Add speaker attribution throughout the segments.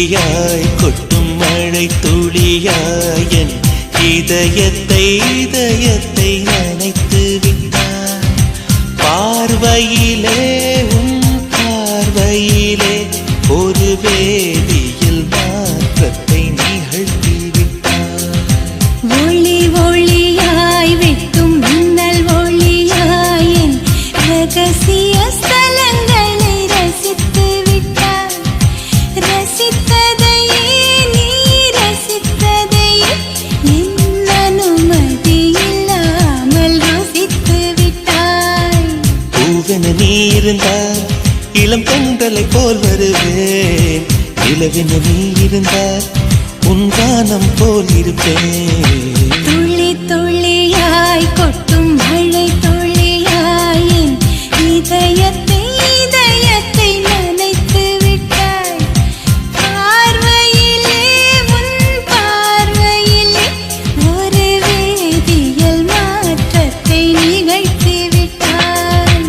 Speaker 1: துளியாய் கொட்டும் மழை துளியாய் என் இதயத்தை நனைத்து விட்டாய். பார்வையிலே உன் பார்வையிலே ஒரு வேதியில் மாற்றத்தை நிகழ்த்தி விட்டாய்.
Speaker 2: ஒளி ஒளியாய் வெட்டும் மின்னல் ஒளியாய் என் ரகசிய ஸ்தலங்களை ரசித்து விட்டாய். ரசித்ததையே நீ ரசித்ததையே என் அனுமதி இல்லாமல் ருசித்து விட்டாய்.
Speaker 1: பூவென நீ இருந்தால் இளம் பெண்களை போல் வருவேன். நிலவென நீ இருந்தால் உன் கானம் போல் இருப்பேன்.
Speaker 2: துளி துளியாய் கொட்டும் மழை துளியாய் என் இதயத்தை நனைத்து விட்டாய். பார்வையிலே உன் பார்வையிலே ஒரு வேதியியல் மாற்றத்தை நிகழ்த்தி விட்டாய்.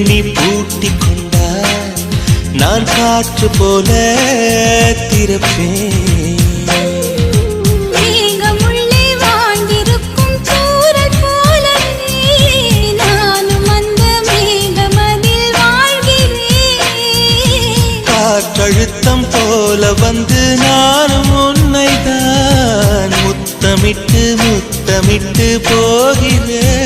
Speaker 1: நீ பூட்டிக் கொண்டால் நான் காற்று போல திறப்பேன்.
Speaker 2: மேகமுள்ளே வாழ்ந்திருக்கும் சூரன் போலவே நானும் அந்த மேகமதில் வாழ்கிறேன்.
Speaker 1: காற்றழுத்தம் போல வந்து நானும் உன்னை தான் முத்தமிட்டு போகிறேன்.